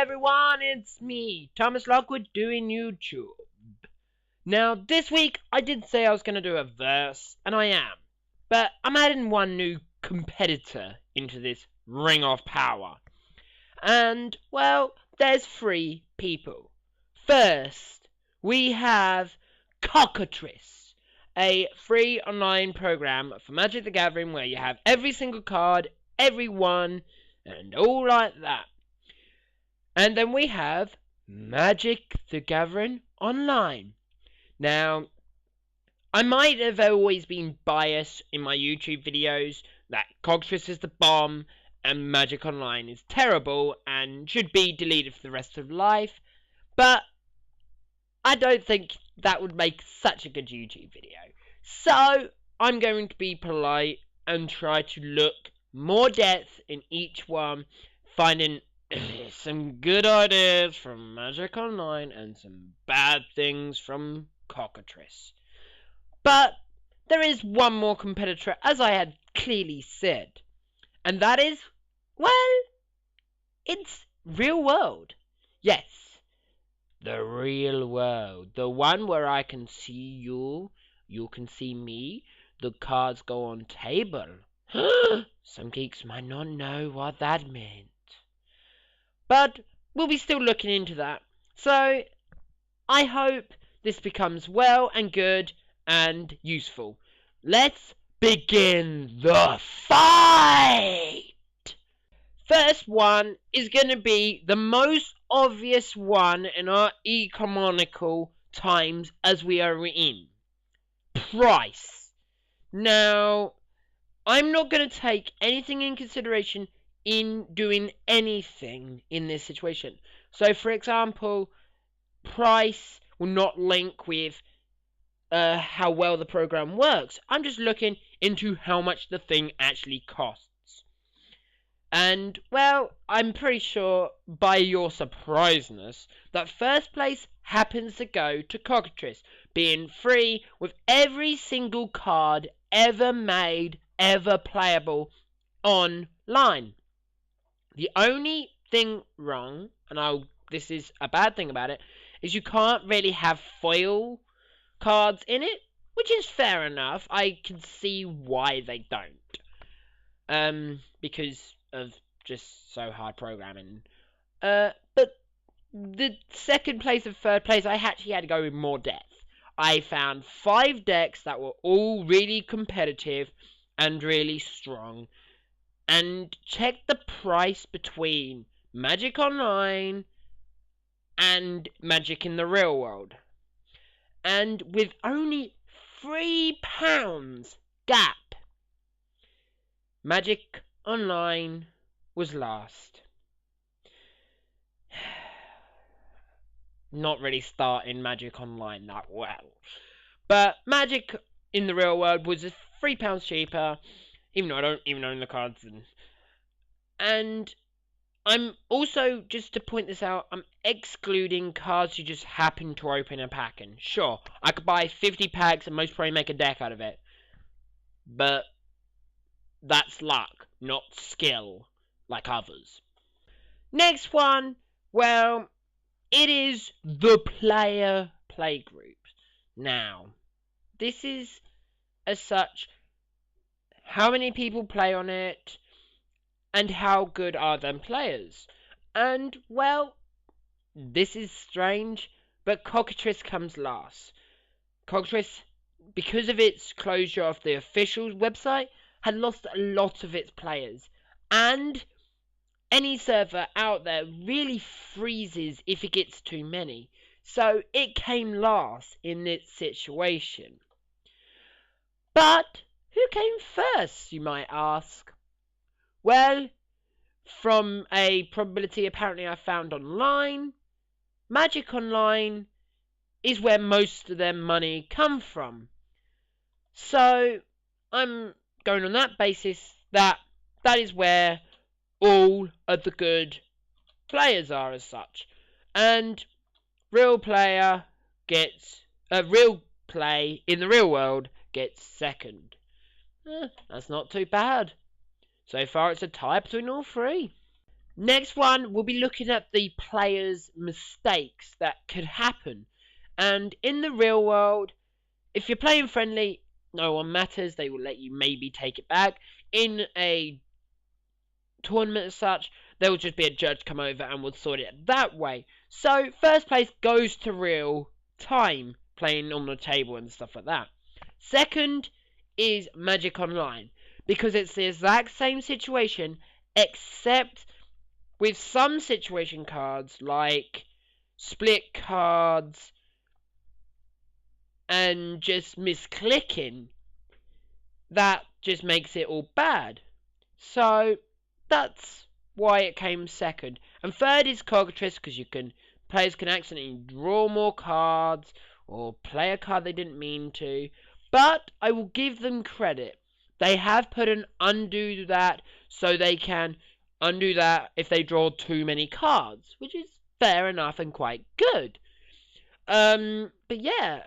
everyone, it's me, Thomas Lockwood, doing YouTube. Now, this week, I did say I was going to do a verse, and I am. But I'm adding one new competitor into this ring of power. And, well, there's 3 people. First, we have Cockatice, a free online program for Magic the Gathering where you have every single card, every one, and all like that. And then we have Magic the Gathering Online. Now, I might have always been biased in my YouTube videos that Cockatice is the bomb and Magic Online is terrible and should be deleted for the rest of life, but I don't think that would make such a good YouTube video. So, I'm going to be polite and try to look more depth in each one, finding some good ideas from Magic Online and some bad things from Cockatice. But there is one more competitor, as I had clearly said, and that is, well, it's real world. Yes, the real world. The one where I can see you can see me, the cards go on table. Some geeks might not know what that meant. But we'll be still looking into that. So, I hope this becomes well and good and useful. Let's begin the fight! First one is going to be the most obvious one in our economical times as we are in. Price. Now, I'm not going to take anything in consideration in doing anything in this situation. So, for example, price will not link with how well the program works. I'm just looking into how much the thing actually costs. And, well, I'm pretty sure, by your surpriseness, that first place happens to go to Cockatice, being free with every single card ever made, ever playable online. The only thing wrong, and this is a bad thing about it, is you can't really have foil cards in it, which is fair enough. I can see why they don't. Because of just so hard programming. But the second place and third place, I actually had to go with more depth. I found 5 decks that were all really competitive and really strong. And check the price between Magic Online and Magic in the real world. And with only £3 gap, Magic Online was last. Not really starting Magic Online that well. But Magic in the real world was £3 cheaper, even though I don't even own the cards. And I'm also, just to point this out, I'm excluding cards you just happen to open a pack in. Sure, I could buy 50 packs and most probably make a deck out of it. But that's luck, not skill, like others. Next one, well, it is the player playgroup. Now, this is as such, how many people play on it, and how good are them players? And, well, this is strange, but Cockatice comes last. Cockatice, because of its closure of the official website, had lost a lot of its players. And any server out there really freezes if it gets too many. So it came last in this situation. But who came first, you might ask? Well, from a probability apparently I found online, Magic Online is where most of their money come from. So I'm going on that basis that is where all of the good players are as such. And real play in the real world gets second. That's not too bad. So far it's a tie between all 3. Next one, we'll be looking at the players' mistakes that could happen. And in the real world, if you're playing friendly, no one matters. They will let you maybe take it back. In a tournament as such, there will just be a judge come over and we'll sort it that way. So first place goes to real time, playing on the table and stuff like that. Second is Magic Online, because it's the exact same situation, except with some situation cards like split cards and just misclicking, that just makes it all bad. So that's why it came second. And third is Cockatice, because players can accidentally draw more cards or play a card they didn't mean to. But I will give them credit. They have put an undo that, so they can undo that if they draw too many cards, which is fair enough and quite good. But yeah,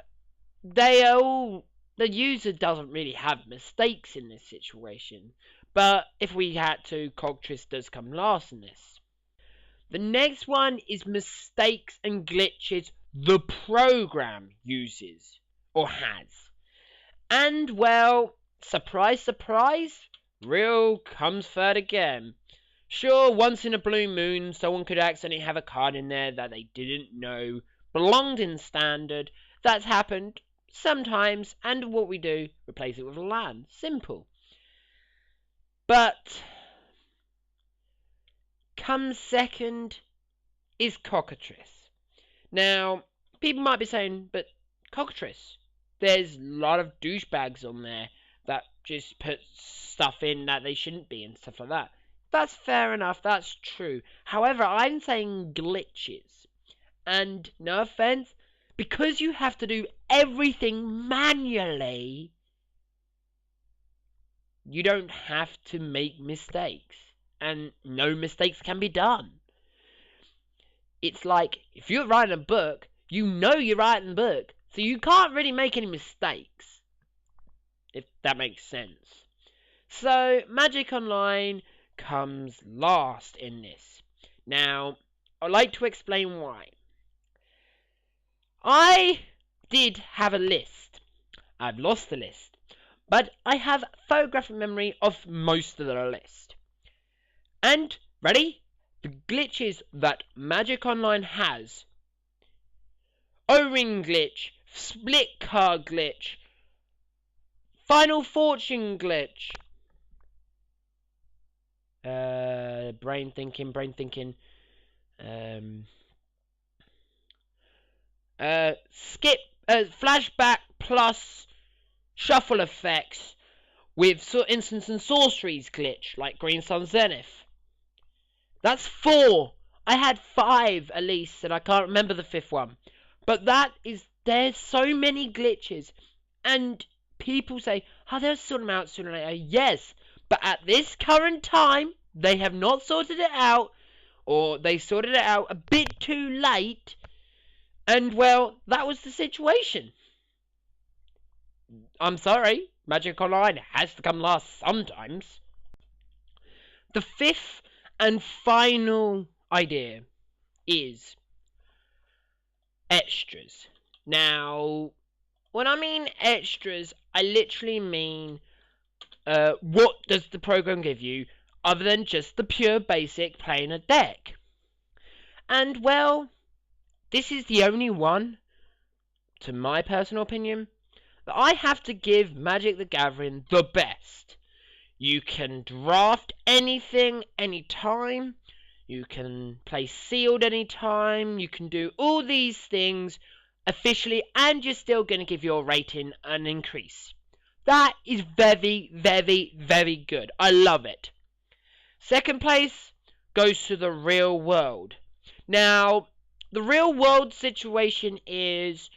the user doesn't really have mistakes in this situation. But if we had to, Cockatice does come last in this. The next one is mistakes and glitches the program uses or has. And well, surprise, surprise, real comes third again. Sure, once in a blue moon, someone could accidentally have a card in there that they didn't know belonged in standard. That's happened sometimes, and what we do, replace it with a land. Simple. But comes second is Cockatice. Now, people might be saying, but Cockatice, there's a lot of douchebags on there that just put stuff in that they shouldn't be and stuff like that. That's fair enough, that's true. However, I'm saying glitches. And no offense, because you have to do everything manually, you don't have to make mistakes. And no mistakes can be done. It's like, if you're writing a book, you know you're writing a book, so you can't really make any mistakes. If that makes sense. So, Magic Online comes last in this. Now, I'd like to explain why. I did have a list. I've lost the list. But I have photographic memory of most of the list. And, ready? The glitches that Magic Online has. O-ring glitch, split card glitch, Final Fortune glitch. Brain thinking. Skip, flashback plus shuffle effects with instants and sorceries glitch, like Green Sun Zenith. That's 4. I had 5 at least, and I can't remember the 5th one. But there's so many glitches, and people say, oh, they'll sort them out sooner or later. Yes, but at this current time, they have not sorted it out, or they sorted it out a bit too late, and well, that was the situation. I'm sorry, Magic Online has to come last sometimes. The 5th and final idea is extras. Now, when I mean extras, I literally mean what does the program give you other than just the pure basic playing a deck. And well, this is the only one, to my personal opinion, that I have to give Magic the Gathering the best. You can draft anything, anytime. You can play sealed anytime. You can do all these things officially, and you're still going to give your rating an increase. That is very, very, very good. I love it. Second place goes to the real world. Now, the real world situation is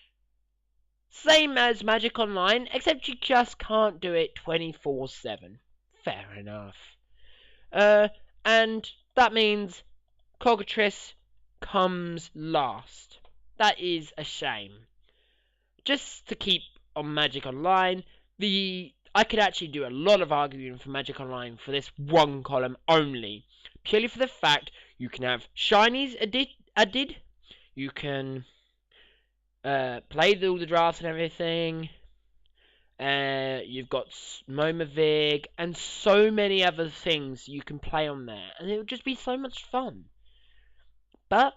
same as Magic Online, except you just can't do it 24/7. Fair enough. And that means Cockatice comes last. That is a shame. Just to keep on Magic Online, I could actually do a lot of arguing for Magic Online for this one column only. purely for the fact you can have shinies added, you can play all the drafts and everything. You've got Momavig and so many other things you can play on there, and it would just be so much fun. But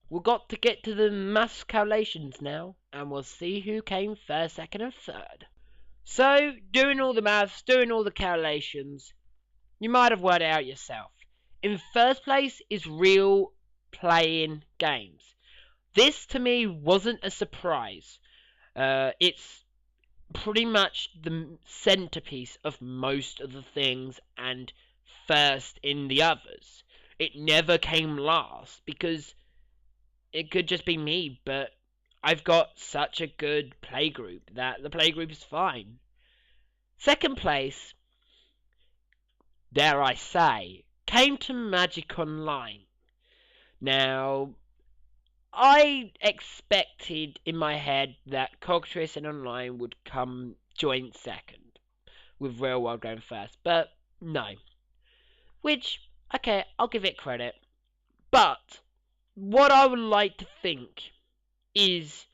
we've got to get to the mass calculations now, and we'll see who came first, second, and third. So, doing all the maths, doing all the calculations, you might have worked it out yourself. In first place is real playing games. This to me wasn't a surprise. It's pretty much the centerpiece of most of the things and first in the others. It never came last because it could just be me, but I've got such a good playgroup that the playgroup is fine. Second place, dare I say, came to Magic Online. Now, I expected in my head that Cockatice and Online would come joint second, with Real World going first, but no. Which, okay, I'll give it credit. But, what I would like to think is,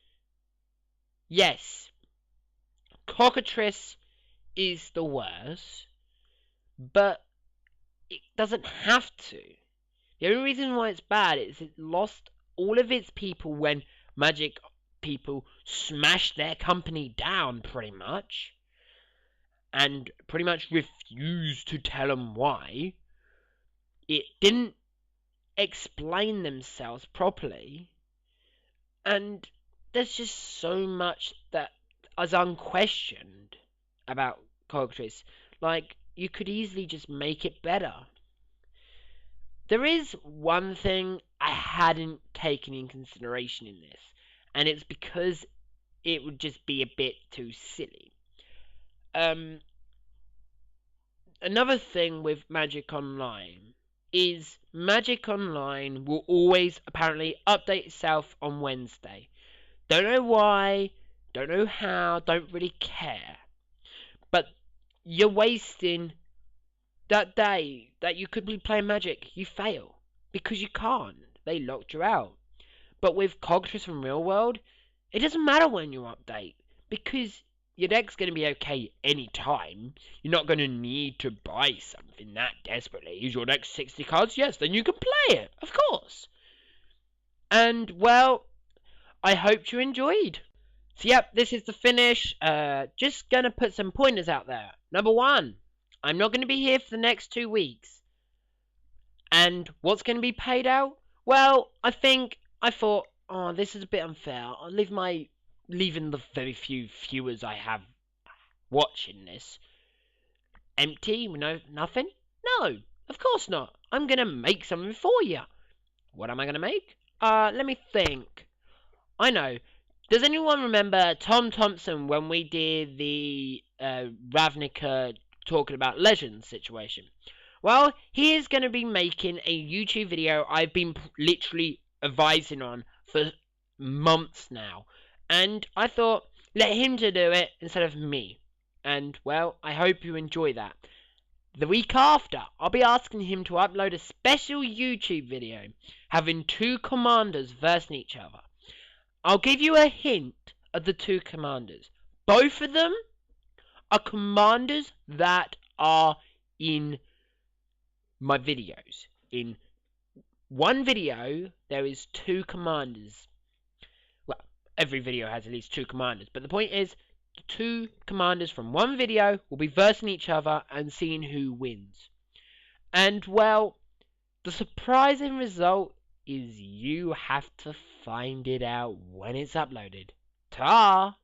yes, Cockatice is the worst, but it doesn't have to. The only reason why it's bad is it lost all of its people when Magic people smashed their company down, pretty much. And pretty much refused to tell them why. It didn't explain themselves properly. And there's just so much that is unquestioned about Cockatice. Like, you could easily just make it better. There is one thing I hadn't taken in consideration in this, and it's because it would just be a bit too silly. Another thing with Magic Online is Magic Online will always apparently update itself on Wednesday. Don't know why, don't know how, don't really care. But you're wasting that day that you could be playing Magic. You fail because you can't. They locked you out. But with Cockatice from Real World, it doesn't matter when you update because your deck's going to be okay any time. You're not going to need to buy something that desperately. Is your deck 60 cards? Yes, then you can play it, of course. And, well, I hope you enjoyed. So, yep, this is the finish. Just going to put some pointers out there. Number 1, I'm not going to be here for the next 2 weeks. And what's going to be paid out? Well, I thought, oh, this is a bit unfair. I'll leaving the very few viewers I have watching this empty, nothing? No, of course not. I'm going to make something for you. What am I going to make? Let me think. I know. Does anyone remember Tom Thompson when we did the Ravnica talking about Legends situation? Well, he is going to be making a YouTube video I've been literally advising on for months now. And I thought, let him to do it instead of me. And, well, I hope you enjoy that. The week after, I'll be asking him to upload a special YouTube video having 2 commanders versing each other. I'll give you a hint of the 2 commanders. Both of them are commanders that are in my videos. In one video, there is 2 commanders. Well, every video has at least 2 commanders, but the point is, the 2 commanders from one video will be versing each other and seeing who wins. And, well, the surprising result is you have to find it out when it's uploaded. Ta!